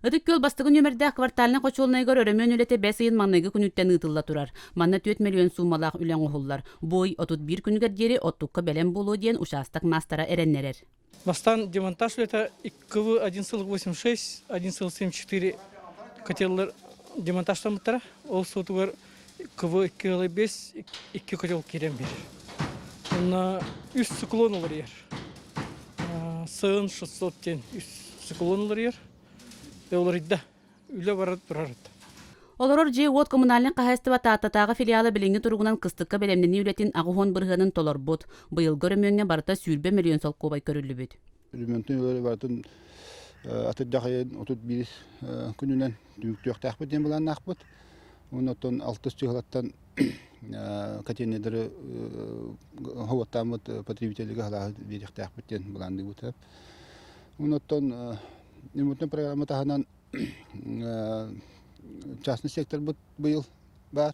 Ыдык көл бастыгын өмірдәк кварталына қочолнайгар өрөмөн үлете 5 ыйын маннайгы күнүттен ытылла турар. Манна 4 миллион суммалақ үлен оғыллар. Бой 31 күнігер дері оттукка бәлем болу дейін участок мастара эреннерер. Бастан демонтаж это КВ 1,86, 1,74 котеллар демонтажтан мұттара. Ол сотуғар КВ 2,5, 2 котел керен бер. Онна үст циклон олар ер. Сығын 600 тен үст циклон олар ер. Олар идда. Үлі барады тұрарады. Олорор же от коммунальный қағайстыва тааттатағы филиалы біліңі тұрғынан қыстыққа бәлемнені үлетін ағухон бірғанын толар бұд. Бұйыл көрімөнне барыта сүрбе миллион сол қобай көрілі бүд. Үліментін өлі бартын атыддақайын 31 күнінен дүміктіөқті ақпыт ден бұлан ақпыт. Онытын 6 чығылаттан катенедері хауаттамыт потребителігі ғалағы беректі ақпыт ден бұланды бұтып. Онытын үмітін программы тағынан частный сектор бұйыл бар.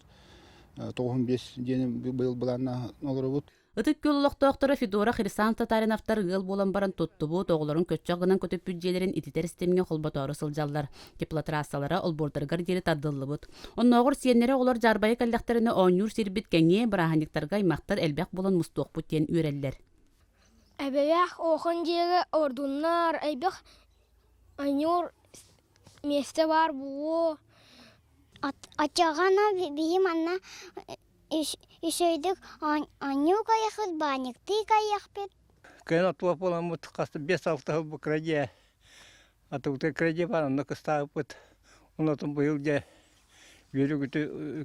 95 дені бұйыл бұланна олары бұд. Ытык көлолоқтоқтары Федора Хрисан Татариновтар ыл болан баран тоттубу тоғыларын көтчағынан көтіп бүджелерін ититер системге қолбаторы сылжаллар. Теплотрассалары олбордыргар дері таддылы бұд. Онноғыр сиеннері олар жарбайы кәлдіқтеріні оңюр сербит кәңе біраханиктарға имақтар әлбәқ болан мұстоқ бұттен үйреллер. Әбәләқ оғын жері ордуннар, әбәқ оңюр месте бар бұғы. Ачағана бейім анна Ишейдік аню каяқыз баникты каяқпет. Кән атуа болан мұт қасты 5-6 бұл краде. Атуғыты краде бар, оны қыстағы бұд. Онатын бұйыл де бері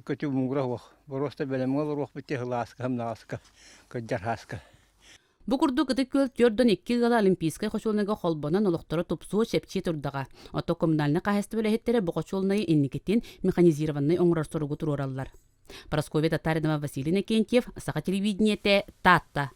көті мұңғыра оқ. Бұросты бәлемі олар оқ бітте ғыласқа, ғымнағасқа, көддерхасқа. Бұқұрды қыты көл 4-2 ғала олимпийскай қошолныға қолбанан олықтары топсуы шепче тұрдаға. Ото коммунальны қағасты бөләхеттері бұл қошолнайы инникеттен механизированный оңырар соруғы тұроралар. Парасковия Татаринова, Василий Накентьев, Саха телевидениете, Татта.